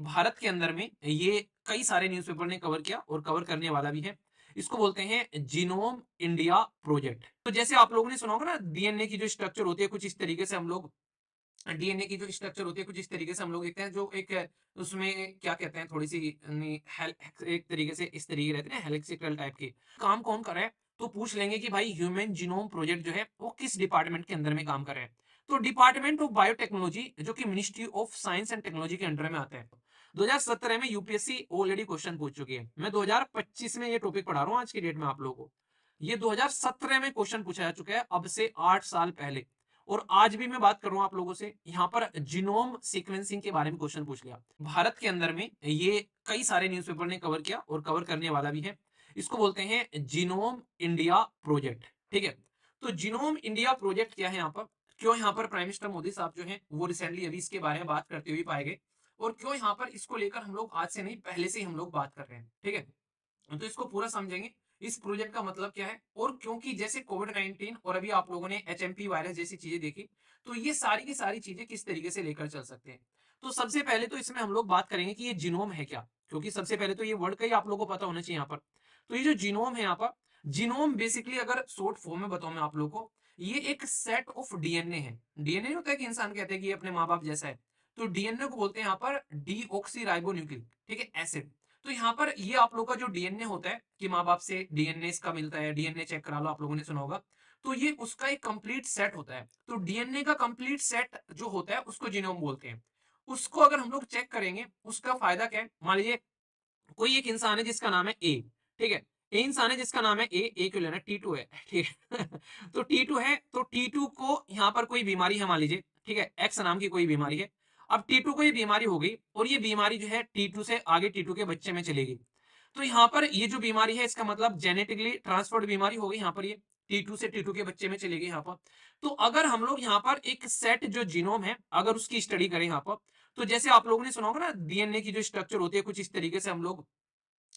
भारत के अंदर में ये कई सारे न्यूज़पेपर ने कवर किया और कवर करने वाला भी है। इसको बोलते हैं जीनोम इंडिया प्रोजेक्ट। तो जैसे आप लोगों ने सुना होगा ना, डीएनए की जो स्ट्रक्चर होती है कुछ इस तरीके से हम लोग डीएनए की जो स्ट्रक्चर होती है कुछ इस तरीके से हम लोग देखते हैं, जो एक उसमें क्या कहते हैं, थोड़ी सी एक तरीके से इस तरीके रहते हैं हेलिक्सिकल टाइप के। काम कौन कर रहा है, तो पूछ लेंगे कि भाई ह्यूमन जीनोम प्रोजेक्ट जो है वो किस डिपार्टमेंट के अंदर में काम कर रहा है। तो डिपार्टमेंट ऑफ बायोटेक्नोलॉजी, जो कि ministry of science and technology के अंडर में आता है। 2017 में यूपीएससी ऑलरेडी क्वेश्चन पूछ चुकी है। मैं 2025 में ये टॉपिक पढ़ा रहा हूँ आज की डेट में आप लोगों को। ये 2017 में क्वेश्चन पूछा जा चुका है, अब से 8 साल पहले। और आज भी मैं बात कर रहा हूं आप लोगों से, यहाँ पर जीनोम सीक्वेंसिंग के बारे में क्वेश्चन पूछ लिया। भारत के अंदर में ये कई सारे न्यूज़पेपर ने कवर किया और कवर करने वाला भी है। इसको बोलते हैं जीनोम इंडिया प्रोजेक्ट। ठीक है, तो जीनोम इंडिया प्रोजेक्ट क्या है यहाँ पर, क्यों यहाँ पर प्राइम मिनिस्टर मोदी साहब जो है वो रिसेंटली अभी इसके बारे में बात करते हुए पाए गए, और क्यों यहाँ पर इसको लेकर हम लोग आज से नहीं पहले से ही हम लोग बात कर रहे हैं। ठीक है, तो इसको पूरा समझेंगे, इस प्रोजेक्ट का मतलब क्या है, और क्योंकि जैसे कोविड 19 और अभी आप लोगों ने एचएमपी वायरस जैसी चीजें देखी, तो ये सारी की सारी चीजें किस तरीके से लेकर चल सकते हैं। तो सबसे पहले तो इसमें हम लोग बात करेंगे कि ये जीनोम है क्या, क्योंकि सबसे पहले तो ये वर्ड का ही आप लोगों को पता होना चाहिए यहाँ पर। तो ये जो जीनोम है यहाँ पर, जीनोम बेसिकली अगर शॉर्ट फॉर्म में बताऊं मैं आप लोगों को, ये एक सेट ऑफ डीएनए है। डीएनए होता है कि इंसान कहते हैं कि ये अपने माँ बाप जैसा है, तो डीएनए को बोलते हैं यहाँ पर डीऑक्सी राइबोन्यूक्लिक, ठीक है, एसिड। तो यहाँ पर ये आप लोगों का जो डीएनए होता है कि माँ बाप से डीएनए इसका मिलता है, डीएनए चेक करा लो, आप लोगों ने सुना होगा। तो ये उसका एक कंप्लीट सेट होता है। तो डीएनए का कंप्लीट सेट जो होता है उसको जीनोम बोलते हैं। उसको अगर हम लोग चेक करेंगे, उसका फायदा क्या है, मान लीजिए कोई एक इंसान है जिसका नाम है ए। ठीक है, ए इंसान है जिसका नाम है ए क्यों लेना, टी टू है। ठीक है तो टी टू है, तो टी टू को यहाँ पर कोई बीमारी है मान लीजिए, ठीक है, एक्स नाम की कोई बीमारी है। अब टी टू को ये बीमारी हो गई, और ये बीमारी जो है टी टू से आगे टी टू के बच्चे में चलेगी। तो यहाँ पर ये जो बीमारी है इसका मतलब जेनेटिकली ट्रांसफर्ड बीमारी हो गई, यहाँ पर ये टी टू से टी टू के बच्चे में चलेगी यहाँ पर। तो अगर हम लोग यहाँ पर एक सेट जो जीनोम है अगर उसकी स्टडी करें यहाँ पर, तो जैसे आप लोगों ने सुना होगा ना, डीएनए की जो स्ट्रक्चर होती है कुछ इस तरीके से हम लोग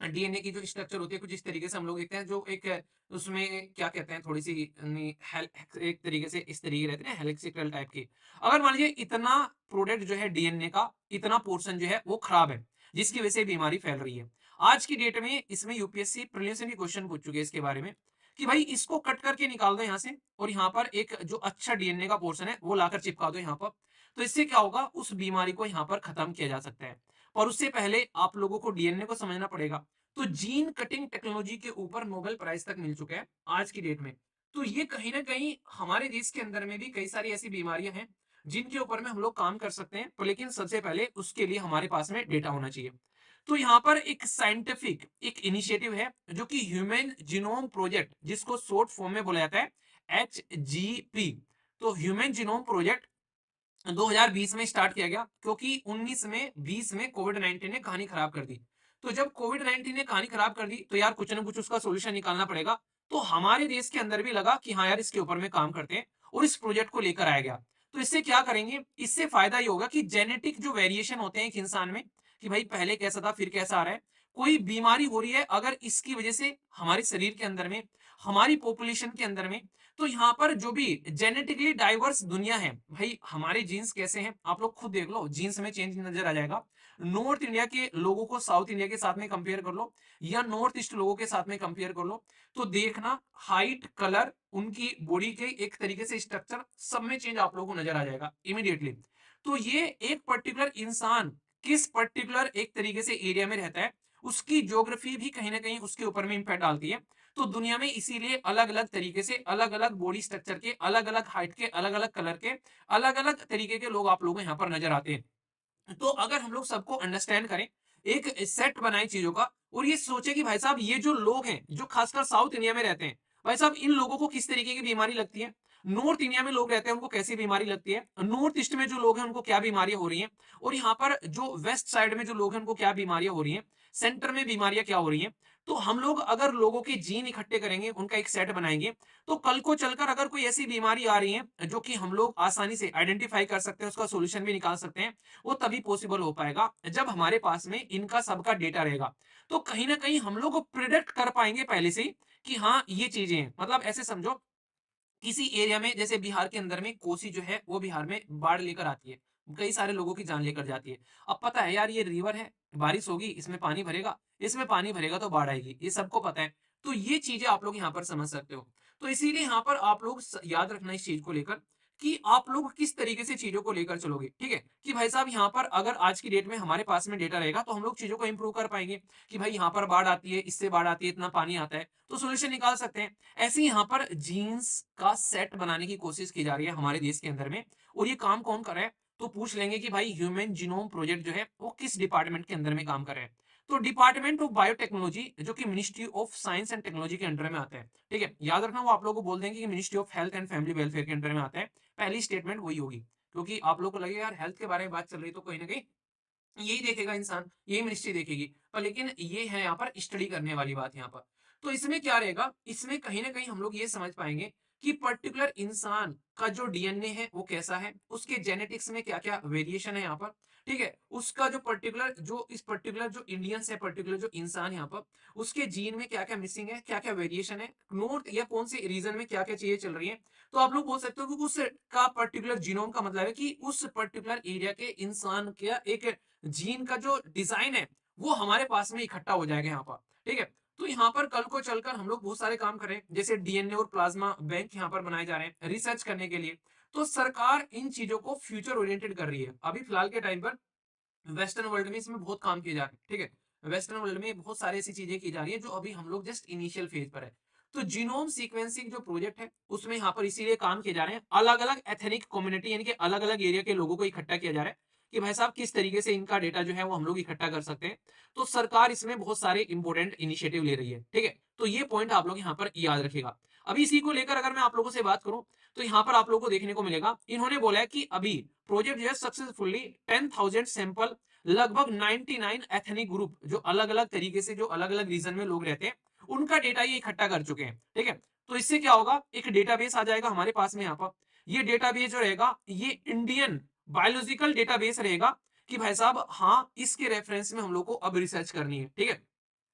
डीएनए की जो स्ट्रक्चर होती है कुछ इस तरीके से हम लोग देखते हैं, जो एक उसमें क्या कहते हैं, थोड़ी सी एक तरीके से इस तरीके रहते हैं हेलिक्सिकल टाइप की। अगर मान लीजिए इतना प्रोडक्ट जो है डीएनए का, इतना पोर्शन जो है वो खराब है, जिसकी वजह से बीमारी फैल रही है। आज की डेट में इसमें यूपीएससी प्रीलिम्स में क्वेश्चन पूछ चुके हैं इसके बारे में, कि भाई इसको कट करके निकाल दो यहाँ से, और यहाँ पर एक जो अच्छा डीएनए का पोर्शन है वो लाकर चिपका दो यहाँ पर। तो इससे क्या होगा, उस बीमारी को यहाँ पर खत्म किया जा सकता है। और उससे पहले आप लोगों को डीएनए को समझना पड़ेगा। तो जीन कटिंग टेक्नोलॉजी के ऊपर नोबेल प्राइज तक मिल चुका है आज की डेट में। तो ये कहीं ना कहीं हमारे देश के अंदर में भी कई सारी ऐसी बीमारियां हैं जिनके ऊपर में हम लोग काम कर सकते हैं, पर लेकिन सबसे पहले उसके लिए हमारे पास में डेटा होना चाहिए। तो यहाँ पर एक साइंटिफिक एक इनिशिएटिव है जो कि ह्यूमन जीनोम प्रोजेक्ट, जिसको शॉर्ट फॉर्म में बोला जाता है HGP। तो ह्यूमन जीनोम प्रोजेक्ट 2020 में स्टार्ट किया गया, क्योंकि 19 में 20 में कोविड 19 ने कहानी खराब कर दी। तो जब कोविड 19 ने कहानी खराब कर दी, तो यार कुछ ना कुछ उसका सोल्यूशन निकालना पड़ेगा। तो हमारे देश के अंदर भी लगा कि हाँ यार इसके ऊपर में काम करते हैं, और इस प्रोजेक्ट को लेकर आया गया। तो इससे क्या करेंगे, इससे फायदा ये होगा कि जेनेटिक जो वेरिएशन होते हैं एक इंसान में, कि भाई पहले कैसा था फिर कैसा आ रहा है, कोई बीमारी हो रही है अगर इसकी वजह से हमारे शरीर के अंदर में, हमारी पॉपुलेशन के अंदर में, तो यहाँ पर जो भी जेनेटिकली डाइवर्स दुनिया है, भाई हमारे जीन्स कैसे हैं आप लोग खुद देख लो, जीन्स में चेंज नजर आ जाएगा। नॉर्थ इंडिया के लोगों को साउथ इंडिया के साथ में कंपेयर कर लो, या नॉर्थ ईस्ट लोगों के साथ में कंपेयर कर लो, तो देखना हाइट, कलर, उनकी बॉडी के एक तरीके से स्ट्रक्चर, सब में चेंज आप लोगों को नजर आ जाएगा इमीडिएटली। तो ये एक पर्टिकुलर इंसान किस पर्टिकुलर एक तरीके से एरिया में रहता है, उसकी ज्योग्राफी भी कहीं ना कहीं उसके ऊपर में इंपैक्ट डालती है। तो दुनिया में इसीलिए अलग अलग तरीके से, अलग अलग बॉडी स्ट्रक्चर के, अलग अलग हाइट के, अलग अलग कलर के, अलग अलग तरीके के लोग आप लोगों को यहाँ पर नजर आते हैं। तो अगर हम लोग सबको अंडरस्टैंड करें, एक सेट बनाए चीजों का, और ये सोचे कि भाई साहब ये जो लोग हैं जो खासकर साउथ इंडिया में रहते हैं, भाई साहब इन लोगों को किस तरीके की बीमारी लगती है, नॉर्थ इंडिया में लोग रहते हैं उनको कैसी बीमारी लगती है, नॉर्थ ईस्ट में जो लोग हैं उनको क्या बीमारियां हो रही हैं, और यहाँ पर जो वेस्ट साइड में जो लोग हैं उनको क्या बीमारियां हो रही हैं, सेंटर में बीमारियां क्या हो रही हैं। तो हम लोग अगर लोगों के जीन इकट्ठे करेंगे, उनका एक सेट बनाएंगे, तो कल को चलकर अगर कोई ऐसी बीमारी आ रही है जो कि हम लोग आसानी से आइडेंटिफाई कर सकते हैं, उसका सोल्यूशन भी निकाल सकते हैं, वो तभी पॉसिबल हो पाएगा जब हमारे पास में इनका सबका डेटा रहेगा। तो कहीं ना कहीं हम लोग प्रिडिक्ट कर पाएंगे पहले से ही कि हाँ ये चीजें हैं। मतलब ऐसे समझो, किसी एरिया में जैसे बिहार के अंदर में कोसी जो है वो बिहार में बाढ़ लेकर आती है, कई सारे लोगों की जान लेकर जाती है। अब पता है यार ये रिवर है, बारिश होगी, इसमें पानी भरेगा तो बाढ़ आएगी, ये सबको पता है। तो ये चीज़ें आप लोग यहाँ पर समझ सकते हो। तो इसीलिए यहाँ पर आप लोग याद रखना इस चीज़ को लेकर कि आप लोग किस तरीके से चीज़ों को लेकर चलोगे, ठीक है? कि भाई साहब यहाँ पर अगर आज की डेट में हमारे पास में डेटा रहेगा तो हम लोग चीज़ों को इम्प्रूव कर पाएँगे कि भाई यहाँ पर बाढ़ आती है, इससे बाढ़ आती है, इतना पानी आता है, तो सॉल्यूशन निकाल सकते हैं। ऐसे ही यहाँ पर जीन्स का सेट बनाने की कोशिश की जा रही है हमारे देश के अंदर में और ये काम कौन कर रहा है? तो पूछ लेंगे कि भाई ह्यूमन जीनोम प्रोजेक्ट जो है वो किस डिपार्टमेंट के अंदर में काम कर रहा है? तो डिपार्टमेंट ऑफ बायोटेक्नोलॉजी जो कि ministry of science and technology के अंडर में आता है, ठीक है? याद रखना वो आप लोगों को बोल देंगे कि ministry of health and family welfare के अंडर में आता है। पहली स्टेटमेंट वही होगी क्योंकि आप लोगों को लगेगा यार हेल्थ के बारे में बात चल रही है तो कहीं ना कहीं यही देखेगा इंसान, यही मिनिस्ट्री देखेगी। पर लेकिन ये है यहाँ पर स्टडी करने वाली बात यहाँ पर। तो इसमें क्या रहेगा, इसमें कहीं न कहीं हम लोग ये समझ पाएँगे कि पर्टिकुलर इंसान का जो डीएनए है वो कैसा है, उसके जेनेटिक्स में क्या-क्या वेरिएशन है यहाँ पर, ठीक है? उसका जो जो इंडियंस है, पर्टिकुलर जो इंसान यहाँ पर, उसके जीन में क्या-क्या मिसिंग है, क्या-क्या वेरिएशन है, नॉर्थ या कौन से रीजन में क्या-क्या चीज़ें चल रही हैं। तो आप लोग बोल सकते हो कि उस का पर्टिकुलर जीनोम का मतलब है कि उस पर्टिकुलर एरिया के इंसान का एक जीन का जो डिजाइन है वो हमारे पास में इकट्ठा हो जाएगा यहाँ पर, ठीक है? तो यहाँ पर कल को चलकर हम लोग बहुत सारे काम कर रहे हैं, जैसे डीएनए और प्लाज्मा बैंक यहाँ पर बनाए जा रहे हैं रिसर्च करने के लिए। तो सरकार इन चीजों को फ्यूचर ओरिएंटेड कर रही है। अभी फिलहाल के टाइम पर वेस्टर्न वर्ल्ड में इसमें बहुत काम किए जा रहे हैं, ठीक है? वेस्टर्न वर्ल्ड में बहुत सारी ऐसी चीजें की जा रही है जो अभी हम लोग जस्ट इनिशियल फेज पर है। तो जीनोम सीक्वेंसिंग जो प्रोजेक्ट है उसमें यहाँ पर इसीलिए काम किए जा रहे हैं, अलग अलग एथनिक कम्युनिटी यानी कि अलग अलग एरिया के लोगों को इकट्ठा किया जा रहा है कि भाई साहब किस तरीके से इनका डेटा जो है वो हम लोग इकट्ठा कर सकते हैं। तो सरकार इसमें बहुत सारे इंपॉर्टेंट इनिशिएटिव ले रही है, ठीक है? तो ये पॉइंट आप लोग यहाँ पर याद रखेगा। अभी इसी को लेकर अगर मैं आप लोगों से बात करूं तो यहाँ पर आप लोगों को देखने को मिलेगा, इन्होंने बोला है कि अभी प्रोजेक्ट जो है सक्सेसफुली 10,000 सैंपल लगभग 99 एथनिक ग्रुप जो अलग अलग तरीके से जो अलग अलग रीजन में लोग रहते हैं उनका डेटा ये इकट्ठा कर चुके हैं, ठीक है? तो इससे क्या होगा, एक डेटाबेस आ जाएगा हमारे पास में यहाँ पर। ये डेटाबेस जो रहेगा ये इंडियन बायोलॉजिकल डेटाबेस रहेगा कि भाई साहब हाँ इसके रेफरेंस में हम लोग को अब रिसर्च करनी है, ठीक है?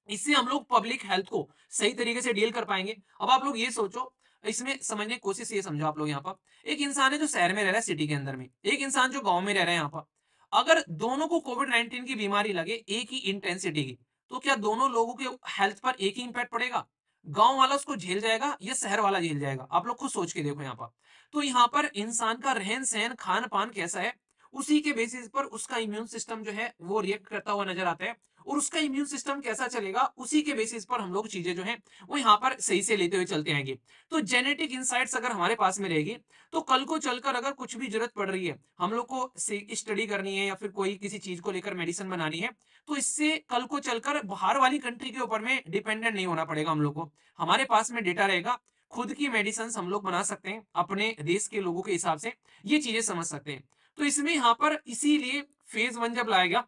इससे हम लोग पब्लिक हेल्थ को सही तरीके से डील कर पाएंगे। अब आप लोग ये सोचो, इसमें समझने की कोशिश ये समझो आप लोग यहाँ पर, एक इंसान है जो शहर में रह रहा है सिटी के अंदर में, एक इंसान जो गांव में रह रहा है यहाँ पर, अगर दोनों को कोविड 19 की बीमारी लगे एक ही इंटेंसिटी की, तो क्या दोनों लोगों के हेल्थ पर एक ही इंपैक्ट पड़ेगा? गांव वाला उसको झेल जाएगा या शहर वाला झेल जाएगा? आप लोग खुद सोच के देखो यहाँ पर। तो यहाँ पर इंसान का रहन सहन खान पान कैसा है, उसी के बेसिस पर उसका इम्यून सिस्टम जो है वो रिएक्ट करता हुआ नजर आता है और उसका इम्यून सिस्टम कैसा चलेगा उसी के बेसिस पर हम लोग चीजें जो है वो यहाँ पर सही से लेते हुए चलते आएंगे। तो जेनेटिक इंसाइट्स अगर हमारे पास में रहेगी तो कल को चलकर अगर कुछ भी जरूरत पड़ रही है, हम लोग को स्टडी करनी है या फिर कोई किसी चीज को लेकर मेडिसिन बनानी है, तो इससे कल को चलकर बाहर वाली कंट्री के ऊपर में डिपेंडेंट नहीं होना पड़ेगा हम लोग को। हमारे पास में डेटा रहेगा, खुद की मेडिसिन हम लोग बना सकते हैं अपने देश के लोगों के हिसाब से, ये चीजें समझ सकते हैं। तो इसमें यहाँ पर इसीलिए फेज 1 जब लाया गया,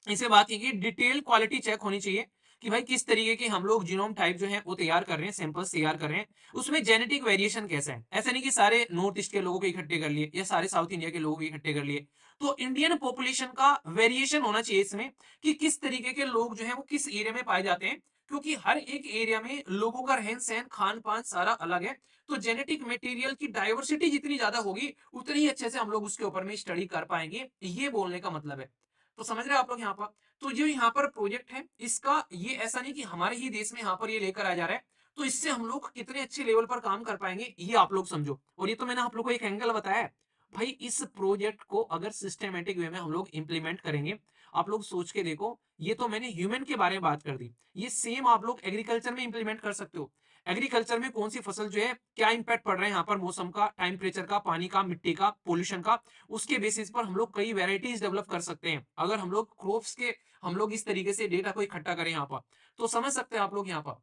इसे बात की कि डिटेल क्वालिटी चेक होनी चाहिए कि भाई किस तरीके के हम लोग जीनोम टाइप जो है वो तैयार कर रहे हैं, सैंपल्स तैयार कर रहे हैं, उसमें जेनेटिक वेरिएशन कैसा है। ऐसा नहीं कि सारे नॉर्थ ईस्ट के लोगों को इकट्ठे कर लिए या सारे साउथ इंडिया के लोगों को इकट्ठे कर लिए। तो इंडियन पॉपुलेशन का वेरिएशन होना चाहिए इसमें कि किस तरीके के लोग जो है वो किस एरिया में पाए जाते हैं, क्योंकि हर एक एरिया में लोगों का रहन सहन खान पान सारा अलग है। तो जेनेटिक मटेरियल की डाइवर्सिटी जितनी ज्यादा होगी उतनी ही अच्छे से हम लोग उसके ऊपर में स्टडी कर पाएंगे, ये बोलने का मतलब है। तो समझ रहे हो आप लोग यहाँ पर? तो जो यहाँ पर प्रोजेक्ट है इसका ये ऐसा नहीं कि हमारे ही देश में यहाँ पर ये लेकर आ जा रहा है, तो इससे हम लोग कितने अच्छे लेवल पर काम कर पाएंगे ये आप लोग समझो। और ये तो मैंने आप लोग को एक एंगल बताया है। भाई इस प्रोजेक्ट को अगर सिस्टमेटिक वे में हम लोग इंप्लीमेंट करेंगे, आप लोग सोच के देखो, ये तो मैंने ह्यूमन के बारे में बात कर दी, ये सेम आप लोग एग्रीकल्चर में इंप्लीमेंट कर सकते हो। एग्रीकल्चर में कौन सी फसल जो है क्या इंपैक्ट पड़ रहा है यहाँ पर, मौसम का, टेम्परेचर का, पानी का, मिट्टी का, पोल्यूशन का, उसके बेसिस पर हम लोग कई वेराइटीज डेवलप कर सकते हैं। अगर हम लोग क्रॉप्स के हम लोग इस तरीके से डेटा को इकट्ठा करें यहाँ पर, तो समझ सकते हैं आप लोग यहाँ पर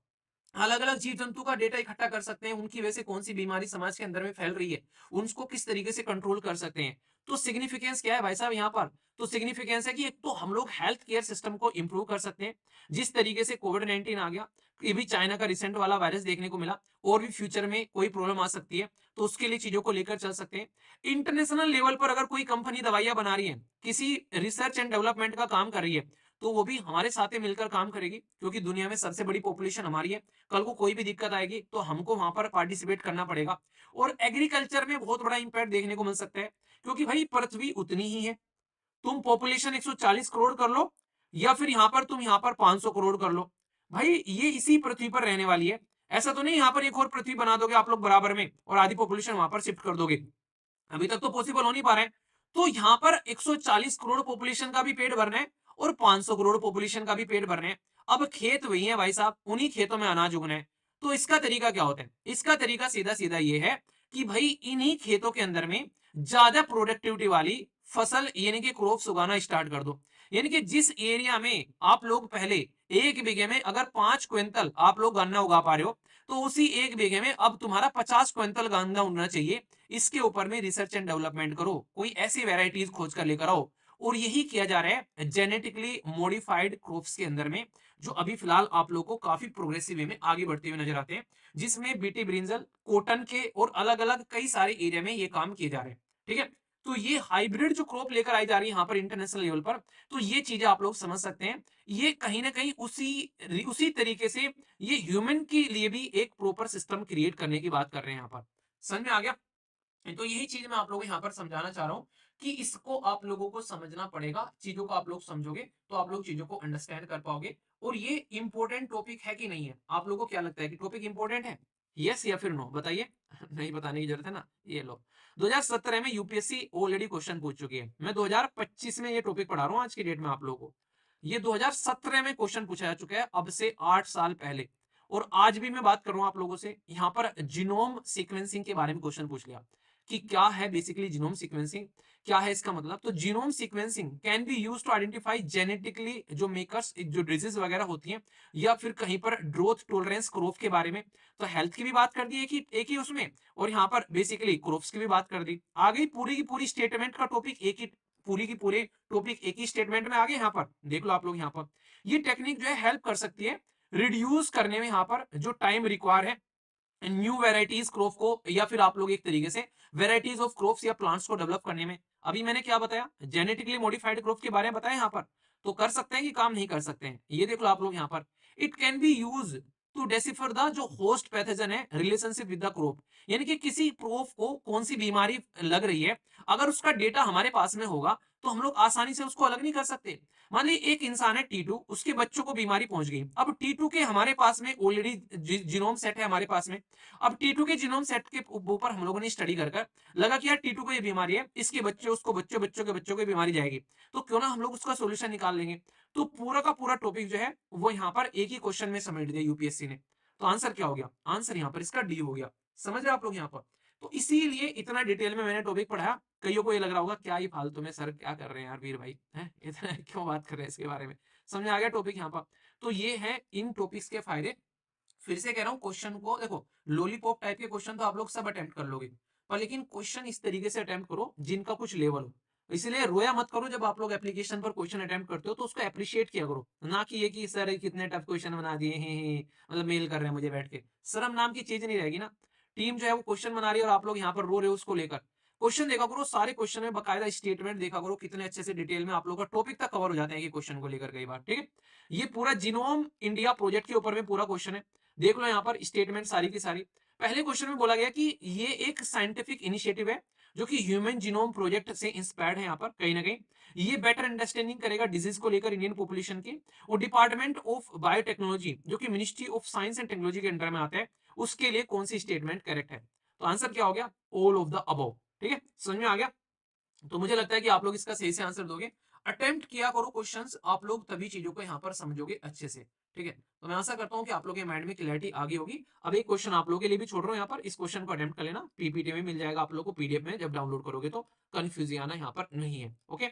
अलग अलग जीव जंतु का डेटा इकट्ठा कर सकते हैं, उनकी वजह से कौन सी बीमारी समाज के अंदर में फैल रही है, उनको किस तरीके से कंट्रोल कर सकते हैं। तो सिग्निफिकेंस क्या है भाई साहब यहाँ पर? तो सिग्निफिकेंस है कि एक तो हम लोग हेल्थ केयर सिस्टम को इंप्रूव कर सकते हैं, जिस तरीके से कोविड 19 आ गया, ये भी चाइना का रिसेंट वाला वायरस देखने को मिला, और भी फ्यूचर में कोई प्रॉब्लम आ सकती है, तो उसके लिए चीजों को लेकर चल सकते हैं। इंटरनेशनल लेवल पर अगर कोई कंपनी दवाइयां बना रही है, किसी रिसर्च एंड डेवलपमेंट का काम कर रही है, तो वो भी हमारे साथ ही मिलकर काम करेगी, क्योंकि दुनिया में सबसे बड़ी पॉपुलेशन हमारी है। कल को कोई भी दिक्कत आएगी तो हमको वहां पर पार्टिसिपेट करना पड़ेगा। और एग्रीकल्चर में बहुत बड़ा इंपैक्ट देखने को मिल सकता है क्योंकि भाई पृथ्वी उतनी ही है, तुम पॉपुलेशन 140 करोड़ कर लो या फिर यहां पर तुम यहां पर 500 करोड़ कर लो, भाई ये इसी पृथ्वी पर रहने वाली है। ऐसा तो नहीं यहां पर एक और पृथ्वी बना दोगे आप लोग बराबर में और आधी पॉपुलेशन वहां पर शिफ्ट कर दोगे, अभी तक तो पॉसिबल हो नहीं पा रहा है। तो यहां पर 140 करोड़ पॉपुलेशन का भी पेट भरना है और 500 करोड़ पॉपुलेशन का भी पेट भरना है। अब खेत वही है भाई साहब, उन्हीं खेतों में अनाज उगना है। तो इसका तरीका क्या होता है? इसका तरीका सीधा सीधा ये है कि भाई इन्हीं खेतों के अंदर में ज्यादा प्रोडक्टिविटी वाली फसल यानी कि क्रॉप्स उगाना स्टार्ट कर दो। यानी कि जिस एरिया में आप लोग पहले एक बीघे में अगर 5 क्विंटल आप लोग गन्ना उगा पा रहे हो, तो उसी एक बीघे में अब तुम्हारा 50 क्विंटल गन्ना उगना चाहिए। इसके ऊपर में रिसर्च एंड डेवलपमेंट करो, कोई ऐसी वेराइटीज खोज कर लेकर आओ। और यही किया जा रहा है जेनेटिकली मॉडिफाइड क्रॉप्स के अंदर में, जो अभी फिलहाल आप लोगों को काफी प्रोग्रेसिव वे में आगे बढ़ते हुए नजर आते हैं, जिसमें बीटी ब्रिंजल, कॉटन के और अलग अलग कई सारे एरिया में ये काम किए जा रहे हैं। ठीक है, तो ये हाइब्रिड जो क्रॉप लेकर आई जा रही है यहाँ पर इंटरनेशनल लेवल पर, तो ये चीजें आप लोग समझ सकते हैं। ये कहीं ना कहीं उसी तरीके से ये ह्यूमन के लिए भी एक प्रॉपर सिस्टम क्रिएट करने की बात कर रहे हैं यहाँ पर। समझ में आ गया? तो यही चीज मैं आप लोगों को यहाँ पर समझाना चाह रहा हूँ कि इसको आप लोगों को समझना पड़ेगा। चीजों को आप लोग समझोगे तो आप लोग चीजों को अंडरस्टैंड कर पाओगे। और ये इंपॉर्टेंट टॉपिक है कि नहीं है? आप लोगों को क्या लगता है कि टॉपिक इंपॉर्टेंट है? यस या फिर नो बताइए। नहीं बताने की जरूरत है ना। ये लो, 2017 में यूपीएससी ऑलरेडी क्वेश्चन पूछ चुकी है। मैं 2025 में ये टॉपिक पढ़ा रहा हूँ आज की डेट में आप लोगों को। ये 2017 में क्वेश्चन पूछा जा चुका है, अब से 8 साल पहले। और आज भी मैं बात कर रहा हूं आप लोगों से, यहां पर जीनोम सीक्वेंसिंग के बारे में क्वेश्चन पूछ लिया कि क्या है बेसिकली जीनोम सीक्वेंसिंग, क्या है इसका मतलब। तो genome sequencing can be used to identify genetically जो मेकर्स जो डिजीज वगैरह होती हैं, या फिर कहीं पर ग्रोथ टॉलरेंस क्रॉप के बारे में। तो हेल्थ की भी बात कर दी एक ही उसमें, और यहाँ पर बेसिकली क्रॉप्स की भी बात कर दी। आ गई पूरी की पूरी स्टेटमेंट का टॉपिक एक ही, पूरी की पूरे टॉपिक एक ही स्टेटमेंट में आ गए। यहाँ पर देख लो आप लोग, यहाँ पर ये टेक्निक जो है हेल्प कर सकती है रिड्यूस करने में, यहाँ पर जो टाइम रिक्वायर है न्यू वेराइटीज क्रॉप को, या फिर आप लोग एक तरीके से वेराइटीज ऑफ क्रॉप्स या प्लांट्स को डेवलप करने में। अभी मैंने क्या बताया? जेनेटिकली मॉडिफाइड क्रॉप के बारे में बताया यहाँ पर। तो कर सकते हैं कि काम नहीं कर सकते हैं, ये देख लो आप लोग यहाँ पर। It can be use to decipher the जो होस्ट पैथोजन है रिलेशनशिप विद द क्रॉप, यानी कि किसी क्रॉप को कौन सी बीमारी लग रही है, अगर उसका डेटा हमारे पास में होगा तो हम लोग आसानी से उसको अलग नहीं कर सकते। मान लीजिए एक इंसान है टीटू, उसके बच्चों को बीमारी पहुंच गई। अब टीटू के हमारे पास में ऑलरेडी जीनोम सेट है हमारे पास में। अब टीटू के जीनोम सेट के ऊपर हम लोगों ने स्टडी कर कर लगा कि यार टीटू को ये बीमारी है, इसके बच्चे उसको बच्चों बच्चों के बच्चों को बीमारी जाएगी, तो क्यों ना हम लोग उसका सोल्यूशन निकाल लेंगे। तो पूरा का पूरा टॉपिक जो है वो यहाँ पर एक ही क्वेश्चन में समेट दिया यूपीएससी ने। तो आंसर क्या हो गया? आंसर यहाँ पर इसका डी हो गया। समझ रहे आप लोग यहाँ पर? तो इसीलिए इतना डिटेल में मैंने टॉपिक पढ़ा। कईयों को ये लग रहा होगा क्या ये फालतू में सर क्या कर रहे हैं यार वीर भाई, हैं इतना क्यों बात कर रहे हैं इसके बारे में। समझ आ गया टॉपिक यहाँ पर? तो ये है इन टॉपिक्स के फायदे। फिर से कह रहा हूँ, क्वेश्चन को देखो, लॉलीपॉप टाइप के क्वेश्चन तो आप लोग सब अटेम्प्ट कर लोगे, पर लेकिन क्वेश्चन इस तरीके से अटेम्प्ट करो जिनका कुछ लेवल हो। इसलिए रोया मत करो जब आप लोग एप्लीकेशन पर क्वेश्चन अटेम्प्ट करते हो, तो उसको अप्रिशिएट किया करो, ना कि ये कि सर ये कितने टफ क्वेश्चन बना दिए हैं, मतलब मेल कर रहे हैं मुझे बैठ के। शर्म नाम की चीज नहीं रहेगी ना। टीम जो है वो क्वेश्चन बना रही है और आप लोग यहाँ पर रो रहे हो उसको लेकर। क्वेश्चन देखा करो, सारे क्वेश्चन में बकायदा स्टेटमेंट देखा करो, कितने अच्छे से डिटेल में आप लोग का टॉपिक तक कवर हो जाते हैं कि क्वेश्चन को लेकर कई बार। ठीक है, ये पूरा जीनोम इंडिया प्रोजेक्ट के ऊपर में पूरा क्वेश्चन है। देख लो यहाँ पर स्टेटमेंट सारी की सारी। पहले क्वेश्चन में बोला गया कि ये एक साइंटिफिक इनिशिएटिव है जो कि ह्यूमन जीनोम प्रोजेक्ट से इंस्पायर्ड है। यहाँ पर कहीं ना कहीं ये बेटर अंडरस्टैंडिंग करेगा डिजीज को लेकर इंडियन पॉपुलेशन की। और डिपार्टमेंट ऑफ बायोटेक्नोलॉजी जो कि ministry of science and technology के अंडर में आता है, उसके लिए कौन सी स्टेटमेंट करेक्ट है? तो आंसर क्या हो गया? All of the above. ठीक है, समझ में आ गया? तो मुझे लगता है कि आप लोग इसका सही से आंसर दोगे। अटेम्प्ट किया करो क्वेश्चंस, आप लोग तभी चीजों को यहाँ पर समझोगे अच्छे से। ठीक है, तो मैं आशा करता हूँ कि आप लोगों के माइंड में क्लैरिटी आ गई होगी। अब एक क्वेश्चन आप लोगों के लिए भी छोड़ रहा हूँ यहाँ पर, इस क्वेश्चन को अटेम्प्ट कर लेना, पीपीटी में मिल जाएगा आप लोग को, पीडीएफ में जब डाउनलोड करोगे तो कंफ्यूजन आना यहाँ पर नहीं है। ओके,